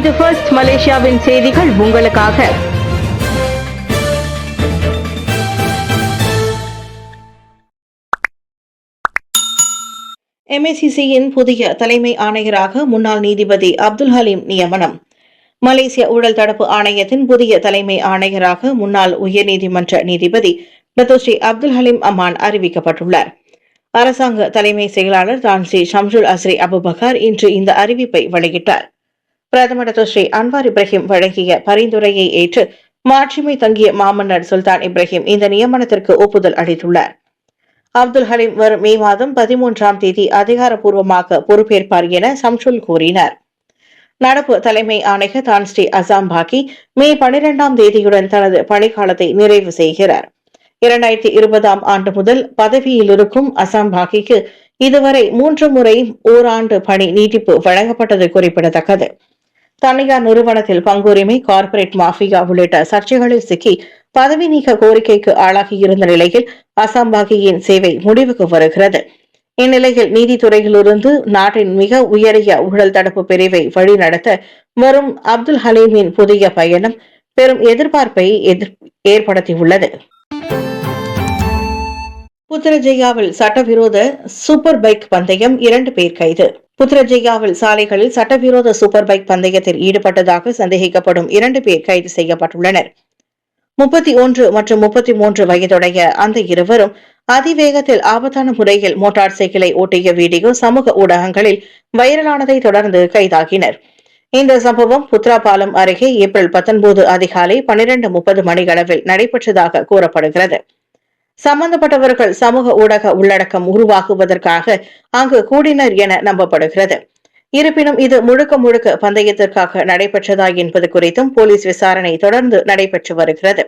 இது ஃபர்ஸ்ட் மலேசியாவின் செய்திகள் உங்களுக்காக. MACCயின் புதிய தலைமை ஆணையராக முன்னாள் நீதிபதி அப்துல் ஹலீம் நியமனம். மலேசிய ஊழல் தடுப்பு ஆணையத்தின் புதிய தலைமை ஆணையராக முன்னாள் உயர்நீதிமன்ற நீதிபதி டத்தோஸ்ரீ அப்துல் ஹலீம் அமான் அறிவிக்கப்பட்டுள்ளார். அரசாங்க தலைமை செயலாளர் தான் ஸ்ரீ ஷம்சுல் அஸ்ரி அபுபக்கர் இன்று இந்த அறிவிப்பை வெளியிட்டார். பிரதமர் டத்தோஸ்ரீ அன்வார் இப்ராஹிம் வழங்கிய பரிந்துரையை ஏற்று மாட்சிமை தங்கிய மாமன்னர் சுல்தான் இப்ராஹிம் இந்த நியமனத்திற்கு ஒப்புதல் அளித்துள்ளார். அப்துல் ஹலீம் வரும் மே மாதம் 13ஆம் தேதி அதிகாரப்பூர்வமாக பொறுப்பேற்பார் என ஷம்சுல் கூறினார். நடப்பு தலைமை ஆணையர் தான் ஸ்ரீ அசாம் பாக்கி மே 12ஆம் தேதியுடன் தனது பணிக்காலத்தை நிறைவு செய்கிறார். 2020ஆம் ஆண்டு முதல் பதவியில் இருக்கும் அசாம் பாக்கிக்கு இதுவரை 3 முறை ஓராண்டு பணி நீட்டிப்பு வழங்கப்பட்டது குறிப்பிடத்தக்கது. தனியார் நிறுவனத்தில் பங்குரிமை, கார்ப்பரேட் மாஃபியா உள்ளிட்ட சர்ச்சைகளில் சிக்கி பதவி நீக்க கோரிக்கைக்கு ஆளாகியிருந்த நிலையில் அசாம் பாக்கியின் சேவை முடிவுக்கு வருகிறது. இந்நிலையில் நீதித்துறையிலிருந்து நாட்டின் மிக உயரிய ஊழல் தடுப்பு பிரிவை வழிநடத்த வரும் அப்துல் ஹலீமின் புதிய பயணம் பெரும் எதிர்பார்ப்பை ஏற்படுத்தியுள்ளது. புத்ரஜயாவில் சட்டவிரோத சூப்பர் பைக் பந்தயம் 2 பேர் கைது. புத்ரஜயாவில் சாலைகளில் சட்டவிரோத சூப்பர் பைக் பந்தயத்தில் ஈடுபட்டதாக சந்தேகிக்கப்படும் 2 பேர் கைது செய்யப்பட்டுள்ளனர். 31 மற்றும் 33 வயதுடைய அந்த இருவரும் அதிவேகத்தில் ஆபத்தான முறையில் மோட்டார் சைக்கிளை ஓட்டிய வீடியோ சமூக ஊடகங்களில் வைரலானதை தொடர்ந்து கைதாகினர். இந்த சம்பவம் புத்ரா பாலம் அருகே ஏப்ரல் 19 அதிகாலை 12:30 மணியளவில் நடைபெற்றதாக கூறப்படுகிறது. சம்பந்தப்பட்டவர்கள் சமூக ஊடக உள்ளடக்கம் உருவாக்குவதற்காக அங்கு கூடினர் என நம்பப்படுகிறது. இருப்பினும் இது முழுக்க பந்தயத்திற்காக நடைபெற்றதா என்பது குறித்தும் போலீஸ் விசாரணை தொடர்ந்து நடைபெற்று வருகிறது.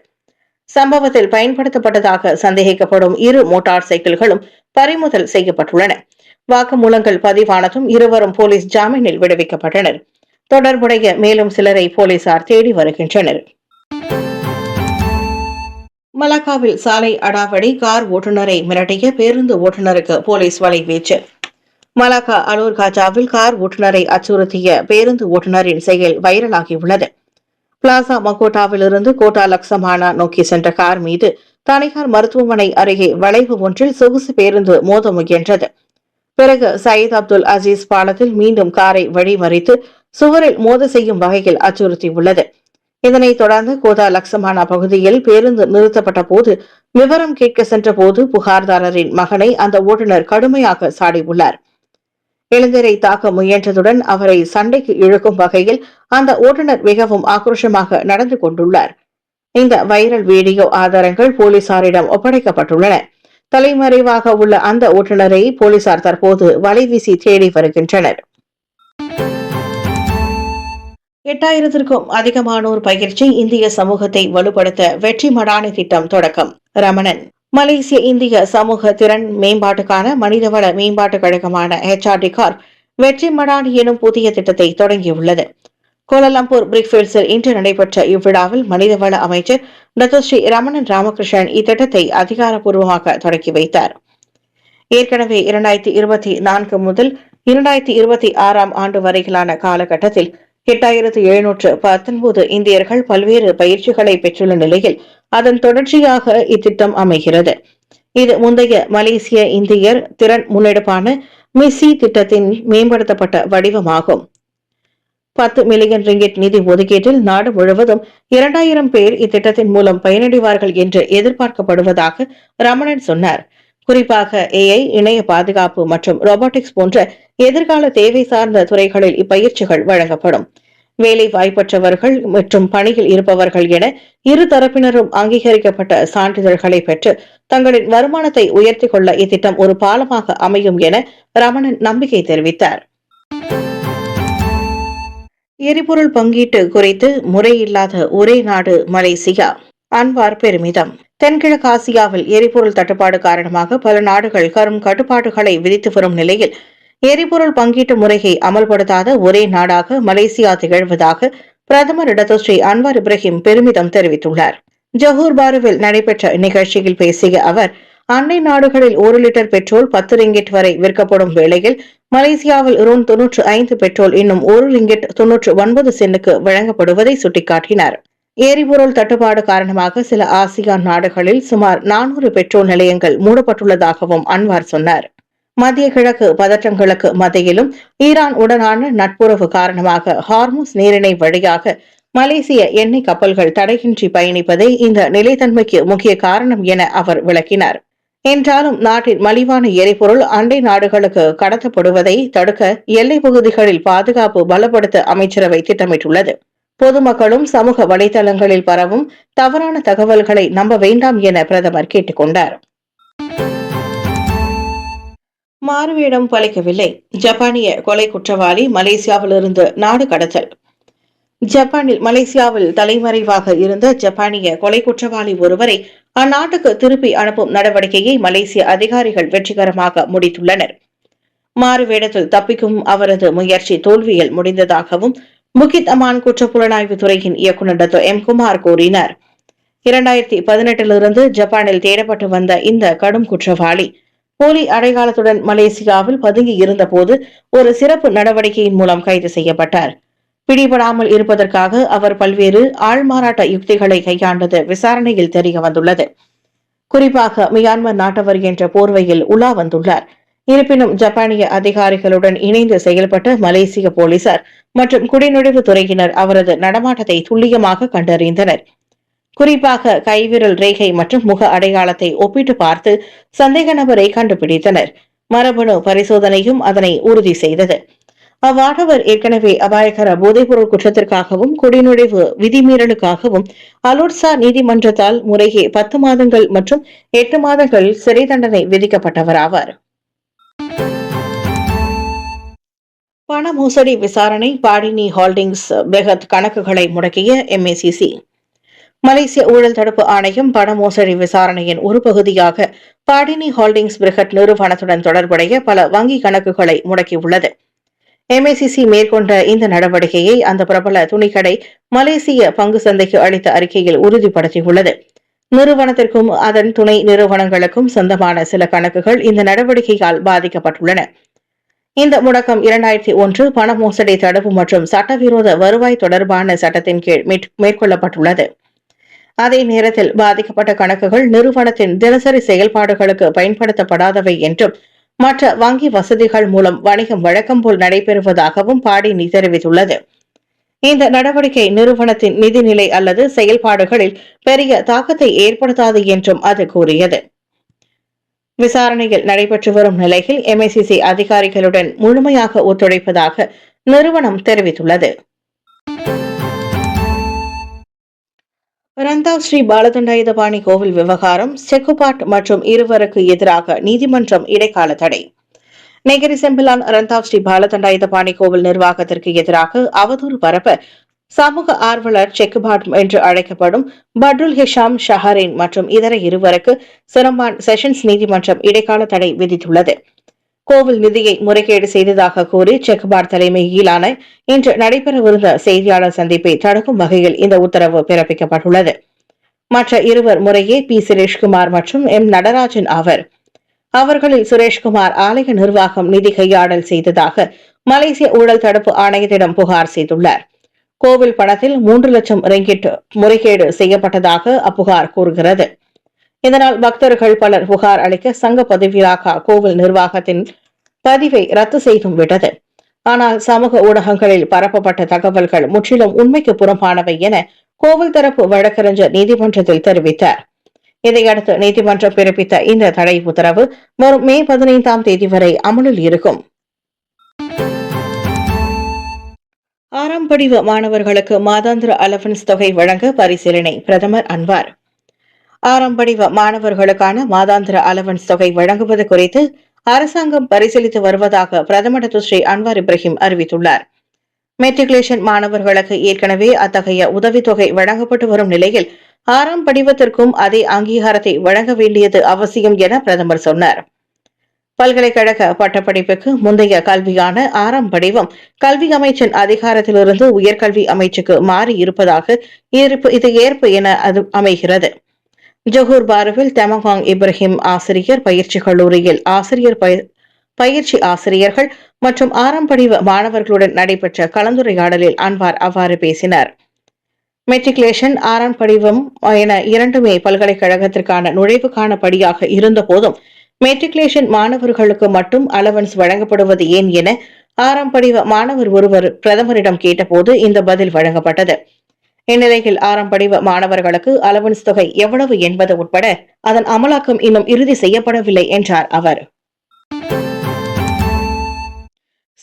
சம்பவத்தில் பயன்படுத்தப்பட்டதாக சந்தேகிக்கப்படும் 2 மோட்டார் சைக்கிள்களும் பறிமுதல் செய்யப்பட்டுள்ளன. வாக்குமூலங்கள் பதிவானதும் இருவரும் போலீஸ் ஜாமீனில் விடுவிக்கப்பட்டனர். தொடர்புடைய மேலும் சிலரை போலீசார் தேடி வருகின்றனர். மலாக்காவில் சாலை அடாவடி, கார் ஓட்டுநரை மிரட்டிய பேருந்து ஓட்டுநருக்கு போலீஸ் வலைவீச்சு. மலாக்கா அலூர் காஜாவில் கார் ஓட்டுநரை அச்சுறுத்திய பேருந்து ஓட்டுநரின் செயல் வைரலாகியுள்ளது. பிளாசா மகோட்டாவிலிருந்து கோட்டா லக்சமானா நோக்கி சென்ற கார் மீது தனியார் மருத்துவமனை அருகே வளைவு ஒன்றில் சொகுசு பேருந்து மோத முயன்றது. பிறகு சயீத் அப்துல் அசீஸ் பாலத்தில் மீண்டும் காரை வழிமறித்து சுவரில் மோத செய்யும் வகையில் அச்சுறுத்தியுள்ளது. இதனைத் தொடர்ந்து கோதா லக்சமானா பகுதியில் பேருந்து நிறுத்தப்பட்ட போது விவரம் கேட்க சென்ற போது புகார்தாரரின் மகனை அந்த ஓட்டுநர் கடுமையாக சாடியுள்ளார். இளைஞரை தாக்க முயன்றதுடன் அவரை சண்டைக்கு இழுக்கும் வகையில் அந்த ஓட்டுநர் மிகவும் ஆக்ரோஷமாக நடந்து கொண்டுள்ளார். இந்த வைரல் வீடியோ ஆதாரங்கள் போலீசாரிடம் ஒப்படைக்கப்பட்டுள்ளன. தலைமறைவாக உள்ள அந்த ஓட்டுநரை போலீசார் தற்போது வலைவீசி தேடி வருகின்றனர். 8000க்கும் அதிகமானோர் பயிற்சி, இந்திய சமூகத்தை வலுப்படுத்த வெற்றி மடானி திட்டம் தொடக்கம். ரமணன். மலேசிய இந்திய சமூக திறன் மேம்பாட்டுக்கான மனிதவள மேம்பாட்டு கழகமான HRD கார்ப் வெற்றி மடானி எனும் புதிய திட்டத்தை தொடங்கியுள்ளது. கோலாலம்பூர் பிரிக்ஃபீல்ட்ஸில் இன்று நடைபெற்ற இவ்விழாவில் மனிதவள அமைச்சர் டத்தோஸ்ரீ ரமணன் ராமகிருஷ்ணன் இத்திட்டத்தை அதிகாரப்பூர்வமாக தொடங்கி வைத்தார். ஏற்கனவே 2024 முதல் 2026ஆம் ஆண்டு வரையிலான காலகட்டத்தில் 8719 இந்தியர்கள் பல்வேறு பயிற்சிகளை பெற்றுள்ள நிலையில் அதன் தொடர்ச்சியாக இத்திட்டம் அமைகிறது. இது முந்தைய மலேசிய இந்தியர் திறன் முன்னெடுப்பான மிஸ்ஸி திட்டத்தின் மேம்படுத்தப்பட்ட வடிவமாகும். 10 மில்லியன் ரிங்கிட் நிதி ஒதுக்கீட்டில் நாடு முழுவதும் 2000 பேர் இத்திட்டத்தின் மூலம் பயனடைவார்கள் என்று எதிர்பார்க்கப்படுவதாக ரமணன் சொன்னார். குறிப்பாக AI, இணைய பாதுகாப்பு மற்றும் ரோபோட்டிக்ஸ் போன்ற எதிர்கால தேவை சார்ந்த துறைகளில் இப்பயிற்சிகள் வழங்கப்படும். வேலை வாய்ப்பற்றவர்கள் மற்றும் பணியில் இருப்பவர்கள் என இரு தரப்பினரும் அங்கீகரிக்கப்பட்ட சான்றிதழ்களை பெற்று தங்களின் வருமானத்தை உயர்த்திக் கொள்ள இத்திட்டம் ஒரு பாலமாக அமையும் என ரமணன் நம்பிக்கை தெரிவித்தார். எரிபொருள் பங்கீட்டு குறித்து முறையில்லாத ஒரே நாடு மலேசியா. அன்வார் பெருமிதம். தென்கிழக்கு ஆசியாவில் எரிபொருள் தட்டுப்பாடு காரணமாக பல நாடுகள் கடும் கட்டுப்பாடுகளை விதித்து வரும் நிலையில் எரிபொருள் பங்கீட்டு முறையை அமல்படுத்தாத ஒரே நாடாக மலேசியா திகழ்வதாக பிரதமர் டத்தோஸ்ரீ அன்வார் இப்ராஹிம் பெருமிதம் தெரிவித்துள்ளார். ஜோஹர் பாருவில் நடைபெற்ற நிகழ்ச்சியில் பேசிய அவர், அண்டை நாடுகளில் 1 லிட்டர் பெட்ரோல் 10 ரிங்கிட் வரை விற்கப்படும் வேளையில் மலேசியாவில் ரூ. 95 பெட்ரோல் இன்னும் 1 ரிங்கிட் 99 சென்னுக்கு வழங்கப்படுவதை சுட்டிக்காட்டினார். எரிபொருள் தட்டுப்பாடு காரணமாக சில ஆசியான் நாடுகளில் சுமார் 400 பெட்ரோல் நிலையங்கள் மூடப்பட்டுள்ளதாகவும் அன்வார் சொன்னார். மத்திய கிழக்கு பதற்றங்களுக்கு மத்தியிலும் ஈரான் உடனான நட்புறவு காரணமாக ஹார்முஸ் நீரிணை வழியாக மலேசிய எண்ணெய் கப்பல்கள் தடையின்றி பயணிப்பதே இந்த நிலைத்தன்மைக்கு முக்கிய காரணம் என அவர் விளக்கினார். என்றாலும் நாட்டின் மலிவான எரிபொருள் அண்டை நாடுகளுக்கு கடத்தப்படுவதை தடுக்க எல்லைப் பகுதிகளில் பாதுகாப்பு பலப்படுத்த அமைச்சரவை திட்டமிட்டுள்ளது. பொதுமக்களும் சமூக வலைதளங்களில் பரவும் தவறான தகவல்களை நம்ப வேண்டாம் என பிரதமர் கேட்டுக் கொண்டார். மாறுவேடம் பலிக்கவில்லை. ஜப்பானிய கொலை குற்றவாளி மலேசியாவிலிருந்து நாடு கடத்தல். ஜப்பானில் மலேசியாவில் தலைமறைவாக இருந்த ஜப்பானிய கொலை குற்றவாளி ஒருவரை அந்நாட்டுக்கு திருப்பி அனுப்பும் நடவடிக்கையை மலேசிய அதிகாரிகள் வெற்றிகரமாக முடித்துள்ளனர். மாறுவேடத்தில் தப்பிக்கும் அவரது முயற்சி தோல்வியில் முடிந்ததாகவும் புகித் அமான் குற்றப்புலனாய்வு துறையின் இயக்குநர் டாக்டர் எம். குமார் கூறினார். 2018 ஜப்பானில் தேடப்பட்டு வந்த இந்த கடும் குற்றவாளி போலி அடையாளத்துடன் மலேசியாவில் பதுங்கி இருந்தபோது ஒரு சிறப்பு நடவடிக்கையின் மூலம் கைது செய்யப்பட்டார். பிடிபடாமல் இருப்பதற்காக அவர் பல்வேறு ஆள்மாறாட்ட யுக்திகளை கையாண்டது விசாரணையில் தெரிய வந்துள்ளது. குறிப்பாக மியான்மர் நாட்டவர் என்ற போர்வையில் உலா வந்துள்ளார். இருப்பினும் ஜப்பானிய அதிகாரிகளுடன் இணைந்து செயல்பட்ட மலேசிய போலீசார் மற்றும் குடிநுழைவு துறையினர் அவரது நடமாட்டத்தை துல்லியமாக கண்டறிந்தனர். குறிப்பாக கைவிரல் ரேகை மற்றும் முக அடையாளத்தை ஒப்பிட்டு பார்த்து சந்தேக நபரை கண்டுபிடித்தனர். மரபணு பரிசோதனையும் அதனை உறுதி செய்தது. அவ்வாடவர் ஏற்கனவே அபாயகர போதைப்பொருள் குற்றத்திற்காகவும் குடிநுழைவு விதிமீறலுக்காகவும் அலோட்சா நீதிமன்றத்தால் முறையே 10 மாதங்கள் மற்றும் 8 மாதங்கள் சிறை தண்டனை விதிக்கப்பட்டவராவார். பண மோசடி விசாரணை. பாடினி ஹோல்டிங்ஸ் பெஹத் கணக்குகளை முடக்கிய MACC. மலேசிய ஊழல் தடுப்பு ஆணையம் பண மோசடி விசாரணையின் ஒரு பகுதியாக பாடினி ஹோல்டிங்ஸ் பிரிகட் நிறுவனத்துடன் தொடர்புடைய பல வங்கி கணக்குகளை முடக்கியுள்ளது. MACC மேற்கொண்ட இந்த நடவடிக்கையை அந்த பிரபல துணிக்கடை மலேசிய பங்கு சந்தைக்கு அளித்த அறிக்கையில் உறுதிப்படுத்தியுள்ளது. நிறுவனத்திற்கும் அதன் துணை நிறுவனங்களுக்கும் சொந்தமான சில கணக்குகள் இந்த நடவடிக்கையால் பாதிக்கப்பட்டுள்ளன. இந்த முடக்கம் 2001 பண மோசடி தடுப்பு மற்றும் சட்டவிரோத வருவாய் தொடர்பான சட்டத்தின் கீழ் மேற்கொள்ளப்பட்டுள்ளது. அதே நேரத்தில் பாதிக்கப்பட்ட கணக்குகள் நிறுவனத்தின் தினசரி செயல்பாடுகளுக்கு பயன்படுத்தப்படாதவை என்றும் மற்ற வங்கி வசதிகள் மூலம் வணிகம் வழக்கம் போல் நடைபெறுவதாகவும் பாடினி தெரிவித்துள்ளது. இந்த நடவடிக்கை நிறுவனத்தின் நிதிநிலை அல்லது செயல்பாடுகளில் பெரிய தாக்கத்தை ஏற்படுத்தாது என்றும் அது கூறியது. விசாரணையில் நடைபெற்று வரும் நிலையில் MACC அதிகாரிகளுடன் முழுமையாக ஒத்துழைப்பதாக நிறுவனம் தெரிவித்துள்ளது. ரந்தாவ் ஸ்ரீ பாலதண்டாயுதபாணி கோவில் விவகாரம். செக்குபாட் மற்றும் இருவருக்கு எதிராக நீதிமன்றம் இடைக்கால தடை. Negeri Sembilan Rantau Sri Balathandayuthapani கோவில் நிர்வாகத்திற்கு எதிராக அவதூறு பரப்ப சமூக ஆர்வலர் செக்குபாட் என்று அழைக்கப்படும் பட்ருல் ஹிஷாம் ஷஹரின் மற்றும் இதர இருவருக்கு சிரம்பான் செஷன்ஸ் நீதிமன்றம் இடைக்கால தடை விதித்துள்ளது. கோவில் நிதியை முறைகேடு செய்ததாக கூறி செக்குபாட் தலைமையிலான இன்று நடைபெறவிருந்த செய்தியாளர் சந்திப்பை தடுக்கும் வகையில் இந்த உத்தரவு பிறப்பிக்கப்பட்டுள்ளது. மற்ற இருவர் முறையே P. சுரேஷ்குமார் மற்றும் M. நடராஜன் ஆவர். அவர்களில் சுரேஷ்குமார் ஆலய நிர்வாகம் நிதி கையாடல் செய்ததாக மலேசிய ஊழல் தடுப்பு ஆணையத்திடம் புகார் செய்துள்ளார். கோவில் பணத்தில் 3 லட்சம் ரிங்கிட் முறைகேடு செய்யப்பட்டதாக அப்புகார் கூறுகிறது. இதனால் பக்தர்கள் பலர் புகார் அளிக்க சங்க பதிவிலாக கோவில் நிர்வாகத்தின் பதிவை ரத்து செய்தும் விட்டது. ஆனால் சமூக ஊடகங்களில் பரப்பப்பட்ட தகவல்கள் முற்றிலும் உண்மைக்கு புறம்பானவை என கோவில் தரப்பு வழக்கறிஞர் நீதிமன்றத்தில் தெரிவித்தார். இதையடுத்து நீதிமன்றம் பிறப்பித்த இந்த தடை உத்தரவு வரும் மே 15ஆம் தேதி வரை அமலில் இருக்கும். 6ஆம் படிவ மாணவர்களுக்கு மாதாந்திர அலவன்ஸ் தொகை வழங்க பரிசீலனை. பிரதமர் அன்வார். 6ஆம் படிவ மாணவர்களுக்கான மாதாந்திர அலவன்ஸ் தொகை வழங்குவது குறித்து அரசாங்கம் பரிசீலித்து வருவதாக பிரதமர் டாக்டர் ஸ்ரீ அன்வார் இப்ராஹிம் அறிவித்துள்ளார். மெட்ரிகுலேஷன் மாணவர்களுக்கு ஏற்கனவே அத்தகைய உதவித்தொகை வழங்கப்பட்டு வரும் நிலையில் 6ஆம் படிவத்திற்கும் அதே அங்கீகாரத்தை வழங்க வேண்டியது அவசியம் என பிரதமர் சொன்னார். பல்கலைக்கழக பட்டப்படிப்புக்கு முந்தைய கல்வியான 6ஆம் படிவம் கல்வி அமைச்சின் அதிகாரத்திலிருந்து உயர்கல்வி அமைச்சுக்கு மாறி இருப்பதாக இது ஏற்பு என அது அமைகிறது. ஜொஹூர் பாருவில் தெமகாங் இப்ராஹிம் ஆசிரியர் பயிற்சி கல்லூரியில் பயிற்சி ஆசிரியர்கள் மற்றும் ஆரம்படிவ மாணவர்களுடன் நடைபெற்ற கலந்துரையாடலில் அன்வார் அவ்வாறு பேசினார். மெட்ரிகுலேஷன், ஆறாம் படிவம் என இரண்டுமே பல்கலைக்கழகத்திற்கான நுழைவுக்கான படியாக இருந்த போதும் மெட்ரிகுலேஷன் மாணவர்களுக்கு மட்டும் அலவன்ஸ் வழங்கப்படுவது ஏன் என ஆறாம் படிவ மாணவர் ஒருவர் பிரதமரிடம் கேட்டபோது இந்த பதில் வழங்கப்பட்டது. இந்நிலையில் ஆறாம் படிவ மாணவர்களுக்கு அலவன்ஸ் தொகை எவ்வளவு என்பது உட்பட அதன் அமலாக்கம் இன்னும் இறுதி செய்யப்படவில்லை என்றார் அவர்.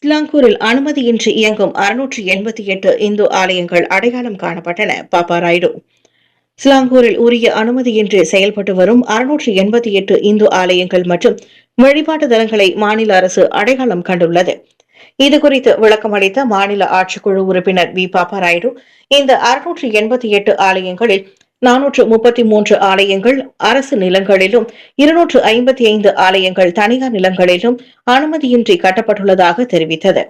ஸ்லாங்கூரில் அனுமதியின்றி இயங்கும் 688 இந்து ஆலயங்கள் அடையாளம் காணப்பட்டன. பாப்பா ராயுடு. ஸ்லாங்கூரில் உரிய அனுமதியின்றி செயல்பட்டு வரும் 688 இந்து ஆலயங்கள் மற்றும் வழிபாட்டு தலங்களை மாநில அரசு அடையாளம் கண்டுள்ளது. இதுகுறித்து விளக்கம் அளித்த மாநில ஆட்சிக்குழு உறுப்பினர் வி பாப்பா ராயுடு, இந்த 688 ஆலயங்களில் 433 ஆலயங்கள் அரசு நிலங்களிலும் 255 ஆலயங்கள் தனியார் நிலங்களிலும் அனுமதியின்றி கட்டப்பட்டுள்ளதாக தெரிவித்தது.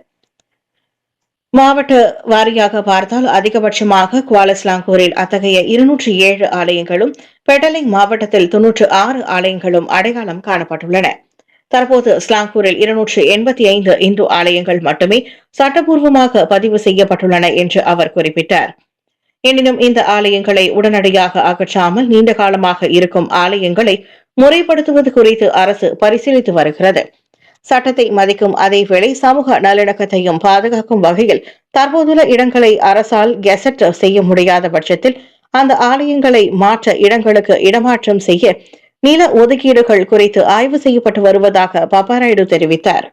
மாவட்ட வாரியாக பார்த்தால் அதிகபட்சமாக குவாலஸ்லாங்கூரில் அத்தகைய 207 ஆலயங்களும், பெட்டலிங் மாவட்டத்தில் 96 ஆலயங்களும் அடையாளம் காணப்பட்டுள்ளன. தற்போது ஸ்லாங்கூரில் 285 இந்து ஆலயங்கள் மட்டுமே சட்டப்பூர்வமாக பதிவு செய்யப்பட்டுள்ளன என்று அவர் குறிப்பிட்டார். எனினும் இந்த ஆலயங்களை உடனடியாக அகற்றாமல் நீண்ட காலமாக இருக்கும் ஆலயங்களை முறைப்படுத்துவது குறித்து அரசு பரிசீலித்து வருகிறது. சட்டத்தை மதிக்கும் அதேவேளை சமூக நல்லிணக்கத்தையும் பாதுகாக்கும் வகையில் தற்போதுள்ள இடங்களை அரசால் கெசட் செய்ய முடியாத பட்சத்தில் அந்த ஆலயங்களை மாற்ற இடங்களுக்கு இடமாற்றம் செய்ய நில ஒதுக்கீடுகள் குறித்து ஆய்வு செய்யப்பட்டு வருவதாக பாப்பா ராயுடு தெரிவித்தார்.